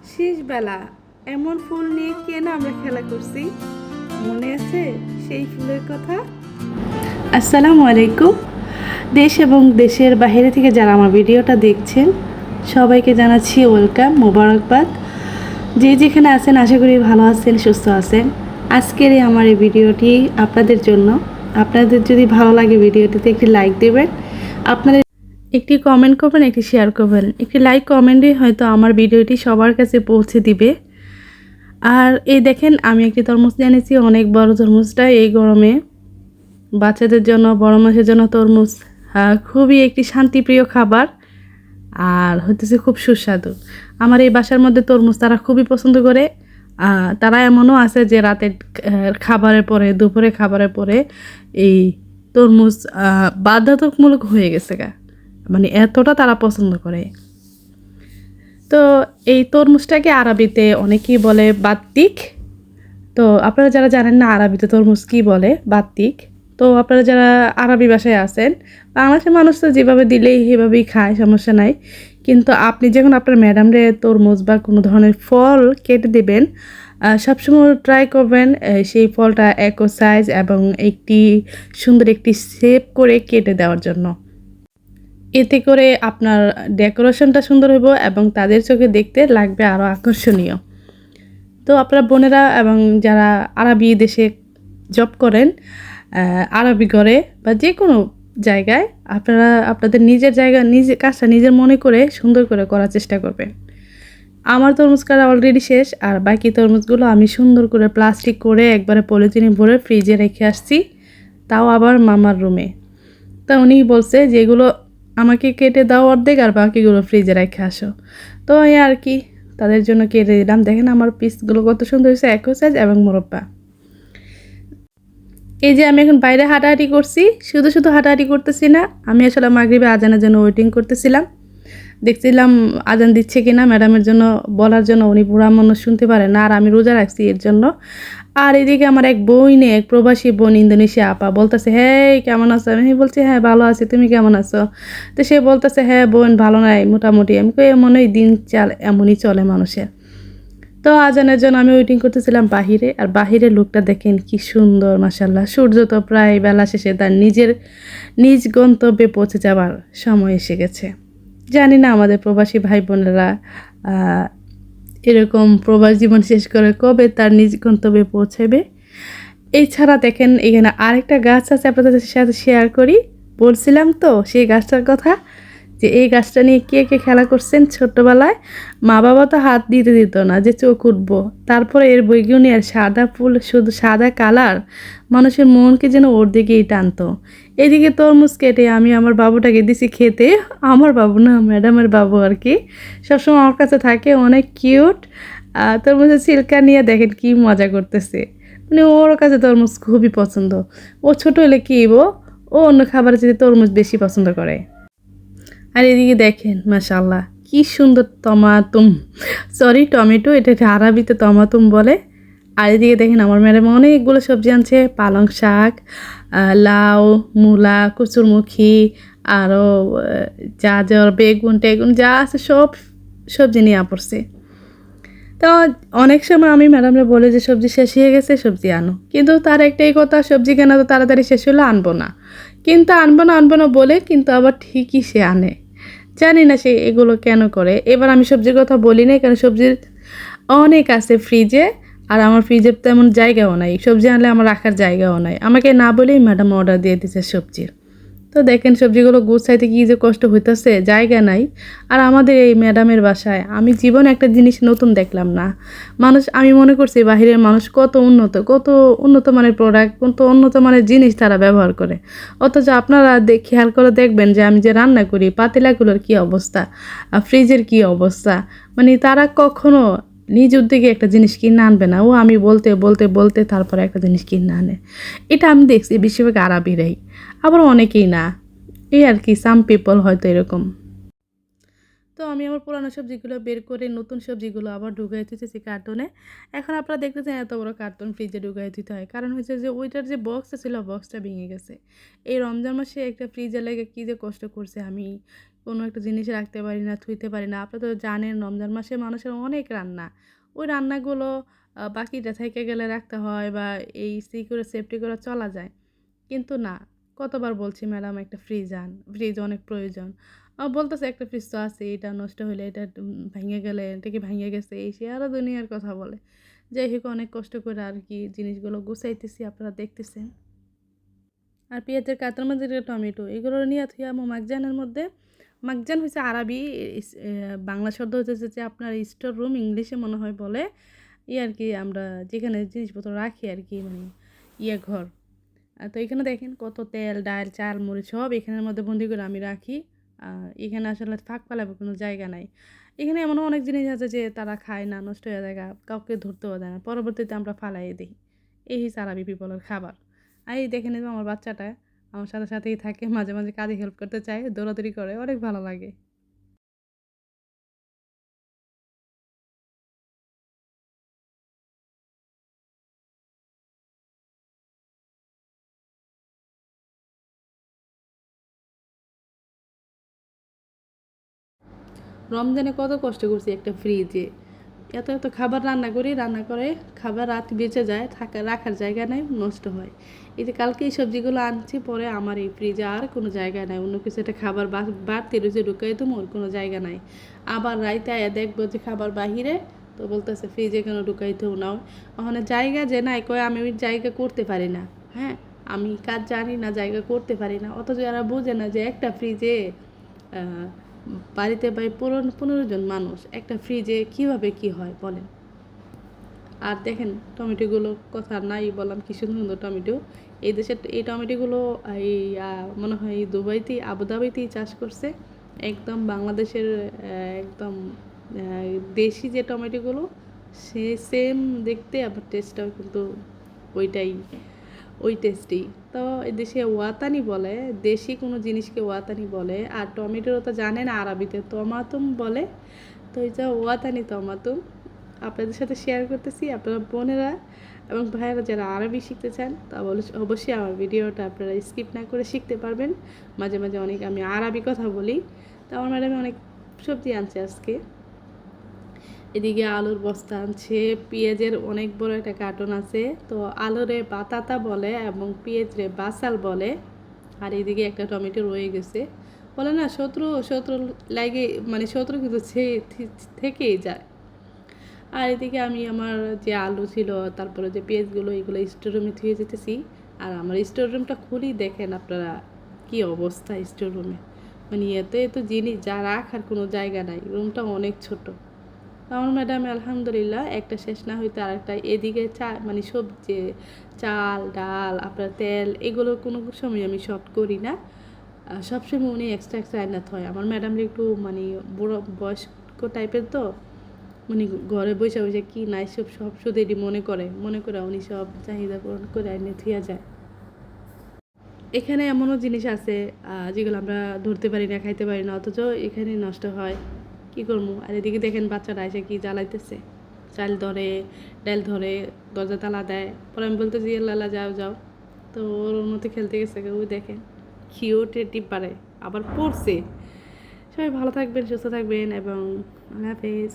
শেষবেলা এমন ফুল নিয়ে কেন আমরা খেলা করছি, মনে আছে সেই ফুলের কথা? আসসালামু আলাইকুম। দেশ এবং দেশের বাইরে থেকে যারা আমার ভিডিওটা দেখছেন সবাইকে জানাচ্ছি ওয়েলকাম, মোবারকবাদ। যে যেখানে আছেন আশা করি ভালো আছেন, সুস্থ আছেন। আজকের আমার এই ভিডিওটি আপনাদের জন্য। আপনাদের যদি ভালো লাগে ভিডিওটিতে একটি লাইক দেবেন, আপনাদের একটি কমেন্ট করবেন, একটি শেয়ার করবেন। একটি লাইক কমেন্টে হয়তো আমার ভিডিওটি সবার কাছে পৌঁছে দিবে। আর এই দেখেন আমি একটি তরমুজ এনেছি, অনেক বড় তরমুজটা। এই গরমে বাচ্চাদের জন্য, বড় মানুষের জন্য তরমুজ খুবই একটি শান্তিপ্রিয় খাবার আর হতেছে খুব সুস্বাদু। আমার এই বাসার মধ্যে তরমুজ তারা খুবই পছন্দ করে। তারা এমনও আছে যে রাতের খাবারের পরে, দুপুরে খাবারের পরে এই তরমুজ বাধ্যতামূলক হয়ে গেছে গা, মানে এতটা তারা পছন্দ করে। তো এই তরমুজটাকে আরবিতে অনেকেই বলে বাত্তিক। তো আপনারা যারা জানেন না আরবিতে তরমুজ কী বলে, বাত্তিক, তো আপনারা যারা আরবি ভাষায় আছেন, বাংলাদেশের মানুষ তো যেভাবে দিলেই সেভাবেই খায়, সমস্যা নাই। কিন্তু আপনি যখন আপনার ম্যাডামরে তরমুজ বা কোনো ধরনের ফল কেটে দেবেন, সবসময় ট্রাই করবেন সেই ফলটা একো সাইজ এবং একটি সুন্দর একটি শেপ করে কেটে দেওয়ার জন্য। এতে করে আপনার ডেকোরেশনটা সুন্দর হইব এবং তাদের চোখে দেখতে লাগবে আরও আকর্ষণীয়। তো আপনারা বোনেরা এবং যারা আরবি দেশে জব করেন, আরবি ঘরে বা যে কোনো জায়গায়, আপনারা আপনাদের নিজের জায়গা, নিজের কাজটা নিজের মনে করে সুন্দর করে করার চেষ্টা করবেন। আমার তরমুজ কাটা অলরেডি শেষ, আর বাকি তরমুজগুলো আমি সুন্দর করে প্লাস্টিক করে একবারে পলিথিনে ভরে ফ্রিজে রেখে আসছি, তাও আবার মামার রুমে। তা উনি বলছে যে এগুলো আমাকে কেটে দাও অর্ধেক, আর বাকিগুলো ফ্রিজে রেখে আসো। তো এই আর কি, তাদের জন্য কেটে দিলাম। দেখেন আমার পিসগুলো কত সুন্দর হয়েছে, একই সাইজ এবং মোরব্বা। এই যে আমি এখন বাইরে হাঁটাহাঁটি করছি, শুধু শুধু হাঁটাহাঁটি করতেছি না, আমি আসলে মাগরিবে আজানের জন্য ওয়েটিং করতেছিলাম। দেখছিলাম আজান দিচ্ছে কিনা ম্যাডামের জন্য বলার জন্য, উনি বুড়া মানুষ শুনতে পারে না, আর আমি রোজা রাখছি এর জন্য। আর এদিকে আমার এক বোন, এক প্রবাসী বোন, ইন্দোনেশিয়া আপা বলতেছে, হ্যাঁ কেমন আছো? আমি বলছি হ্যাঁ ভালো আছি, তুমি কেমন আছো? তো সে বলতেছে হ্যাঁ বোন ভালো নাই মোটামুটি। আমি কই এমন ওই দিন চাল এমনই চলে মানুষের। তো আজানের জন্য আমি ওয়েটিং করতেছিলাম বাহিরে, আর বাহিরের লোকটা দেখেন কি সুন্দর, মাশাল্লাহ। সূর্য তো প্রায় বেলা শেষে তার নিজ গন্তব্যে পৌঁছে যাবার সময় এসে গেছে। জানি না আমাদের প্রবাসী ভাই বোনেরা এরকম প্রবাস জীবন শেষ করে কবে তার নিজ গন্তব্যে পৌঁছাবে। এছাড়া দেখেন এখানে আরেকটা গাছ আছে, আপনাদের সাথে শেয়ার করি। বলছিলাম তো সেই গাছটার কথা, যে এই গাছটা নিয়ে কে কে খেলা করছেন ছোট্টবেলায়। মা বাবা তো হাত দিতে দিত না যে চোখ উঠবো, তারপরে এর বেগুনি সাদা ফুল, শুধু সাদা কালার, মানুষের মনকে যেন ওর দিকেই টানতো। এদিকে তরমুজ কেটে আমি আমার বাবুটাকে দিছি খেতে। আমার বাবু না, ম্যাডামের বাবু আর কি, সবসময় আমার কাছে থাকে, অনেক কিউট। তরমুজের ছিলকা নিয়ে দেখেন কি মজা করতেছে, মানে ওর কাছে তরমুজ খুবই পছন্দ। ও ছোট হলে কি ও অন্য খাবারের চেয়ে তরমুজ বেশি পছন্দ করে। আর এদিকে দেখেন মাশাআল্লাহ কি সুন্দর টমাটম, সরি টমেটো, এটা আরবিতে টমাটম বলে। আর এদিকে দেখেন আমার ম্যাডাম অনেকগুলো সবজি আনছে, পালং শাক, লাউ, মূলা, কচুরমুখী, আরও গাজর, বেগুন টেগুন যা আছে সব সবজি নিয়ে পড়ছে। তো অনেক সময় আমি ম্যাডামরা বলে যে সবজি শেষ হয়ে গেছে, সবজি আনো, কিন্তু তার একটাই কথা, সবজি কেনা তো তাড়াতাড়ি শেষ হলে আনবো না। কিন্তু আনবো না বলে কিন্তু আবার ঠিকই সে আনে। জানি না সে এগুলো কেন করে। এবার আমি সবজির কথা বলি না, কারণ সবজির অনেক আছে ফ্রিজে, আর আমার ফ্রিজে তেমন জায়গাও নাই, সবজি আনলে আমার রাখার জায়গাও নাই। আমাকে না বলেই ম্যাডাম অর্ডার দিয়ে দিচ্ছে সবজির। তো দেখেন সবজিগুলো গুছাইতে কী যে কষ্ট হইতেছে, জায়গা নাই। আর আমাদের এই ম্যাডামের বাসায় আমি জীবনে একটা জিনিস নতুন দেখলাম না। মানুষ, আমি মনে করছি বাহিরের মানুষ কত উন্নত, কত উন্নত মানের প্রোডাক্ট, কত উন্নত মানের জিনিস তারা ব্যবহার করে। অথচ আপনারা খেয়াল করে দেখবেন যে আমি যে রান্না করি পাতিলাগুলোর কী অবস্থা, ফ্রিজের কী অবস্থা, মানে তারা কখনো নিজ উদ্যোগে একটা জিনিস কিনে আনবে না। ও আমি বলতে বলতে বলতে তারপরে একটা জিনিস কিনে আনে। এটা আমি দেখছি বেশিরভাগ আরবিরাই, আবার অনেকেই না, এই আর কি, সাম পিপল হয়তো এরকম। তো আমি আমার পুরানো সবজিগুলো বের করে নতুন সবজিগুলো আবার ঢুকাই দিতেছি কার্টুনে। এখন আপনারা দেখতেছেন এত বড় কার্টুন ফ্রিজে ঢুকাই দিতে হয়, কারণ হচ্ছে যে ওইটার যে বক্সটা ছিল বক্সটা ভেঙে গেছে। এই রমজান মাসে একটা ফ্রিজে লেগে কী যে কষ্ট করছে আমি কোনো একটা জিনিস রাখতে পারি না, থুইতে পারি না। আপনারা তো জানেন রমজান মাসে মানুষের অনেক রান্না। ওই রান্নাগুলো বাকিটা থেকে গেলে রাখতে হয় বা এই করে সেফটি করে চলা যায়। কিন্তু না, কতবার বলছি ম্যাডাম একটা ফ্রিজ ফ্রিজ অনেক প্রয়োজন। বলতেছে একটা ফ্রিজ তো আছে, এটা নষ্ট হলে এটা ভেঙে গেলে এটা কি ভেঙে গেছে এই সে আরও দুনিয়ার কথা বলে। যাই হোক অনেক কষ্ট করে আর কি জিনিসগুলো গুছাইতেছি, আপনারা দেখতেছেন। আর পেঁয়াজের কাতার মধ্যে যে টমেটো এগুলো নিয়ে থুয়া মাকজানের মধ্যে। মাকজান হচ্ছে আরবি, বাংলা শব্দ হচ্ছে যে আপনার স্টোর রুম, ইংলিশে মনে হয় বলে আর কি আমরা যেখানে জিনিসপত্র রাখি আর কি, মানে ঘর। তো এখানে দেখেন কত তেল, ডাল, চাল, মরিচ সব এখানের মধ্যে বন্দি করে আমি রাখি। এখানে আসলে ফাঁক পালাবার কোনো জায়গা নাই। এখানে এমনও অনেক জিনিস আছে যে তারা খায় না, নষ্ট হয়ে যায়, কাউকে ধরতেও দেয় না, পরবর্তীতে আমরা ফালাই দিই। এই হচ্ছে আরবি পিপলের খাবার। আর এই দেখে নেব আমার বাচ্চাটা আমার সাথে সাথেই থাকে, মাঝে মাঝে কাজে হেল্প করতে চায়, দৌড়াদৌড়ি করে, অনেক ভালো লাগে। রমজানে কত কষ্ট করছি একটা ফ্রিজে, এত এত খাবার রান্না করি, রান্না করে খাবার রাত বেঁচে যায়, রাখার জায়গা নেই, নষ্ট হয়। এই যে কালকে এই সবজিগুলো আনছি, পরে আমার এই ফ্রিজে আর কোনো জায়গা নাই, অন্য কিছু একটা খাবার বাড়তি রয়েছে ঢুকাই তো ওর কোনো জায়গা নাই। আবার রাইতে আয়া দেখবো যে খাবার বাহিরে, তো বলতেছে ফ্রিজে কেন ঢুকাইতেও নাও। ওখানে জায়গা যে নাই, কয় আমি ওই জায়গা করতে পারি না। হ্যাঁ, আমি কাজ জানি না, জায়গা করতে পারি না, অথচ এরা বোঝে না যে একটা ফ্রিজে বাড়িতে প্রায় 15 জন মানুষ, একটা ফ্রিজে কীভাবে কি হয় বলেন। আর দেখেন টমেটোগুলো কথা নাই বললাম কি সুন্দর সুন্দর টমেটো। এই দেশের এই টমেটোগুলো এই মনে হয় দুবাইতেই, আবুধাবিতেই চাষ করছে। একদম বাংলাদেশের একদম দেশি যে টমেটোগুলো সে সেম দেখতে, আবার টেস্টটাও কিন্তু ওইটাই, ওই টেস্টেই। তো এদেশে ওয়াতানি বলে, দেশি কোনো জিনিসকে ওয়াতানি বলে। আর টমেটোরও তো জানেন আরবিতে তমাতুম বলে। তো এই যে ওয়াতানি তমাতুম আপনাদের সাথে শেয়ার করতেছি। আপনারা বোনেরা এবং ভাইয়েরা যারা আরবি শিখতে চান তা অবশ্যই আমার ভিডিওটা আপনারা স্কিপ না করে শিখতে পারবেন। মাঝে মাঝে অনেক আমি আরবি কথা বলি। তো আমার ম্যাডামে অনেক সবজি আনছে আজকে। এদিকে আলুর বস্তা আনছে, পেঁয়াজের অনেক বড় একটা কার্টন আছে। তো আলুরে বাতাতা বলে এবং পেঁয়াজরে বাসাল বলে। আর এদিকে একটা টমেটো রয়ে গেছে। বলে না শত্রু শত্রু লাগে, মানে শত্রু কিন্তু থেকেই যায়। আর এদিকে আমি আমার যে আলু ছিল, তারপরে যে পেঁয়াজগুলো, এগুলো স্টোর রুমে থুয়ে যেতেছি। আর আমার স্টোর রুমটা খুলেই দেখেন আপনারা কি অবস্থা স্টোর রুমে, মানে এত এত জিনিস যা রাখার কোনো জায়গা নাই, রুমটা অনেক ছোট। আমার ম্যাডাম আলহামদুলিল্লাহ একটা শেষ না হইতে আরেকটা, এদিকে মানে সবজি, চাল ডাল, আপনার তেল, এগুলো কোনো সময় আমি শর্ট করি না। সবসময় উনি এক্সট্রা এক্সট্রা আইনাত হয়। আমার ম্যাডামের একটু মানে বুড়ো বয়স্ক টাইপের, তো উনি ঘরে বসে বসে কি নাই সব শুধু এটি মনে করে উনি সব চাহিদা পূরণ করে এনে থিয়া যায়। এখানে এমনও জিনিস আছে যেগুলো আমরা ধরতে পারি না, খাইতে পারি না, অথচ এখানে নষ্ট হয়। কী করবো। আর এদিকে দেখেন বাচ্চারা এসে কি জ্বালাইতেছে, চাল ধরে, ডাল ধরে, দরজা তালা দেয়। পরে আমি বলতে যে লালা যাও যাও, তো ওর মতো খেলতে গেছে। ওই দেখেন খিওটে টিপ পারে, আবার পড়ছে। সবাই ভালো থাকবেন, সুস্থ থাকবেন এবং আল্লাহ হাফেজ।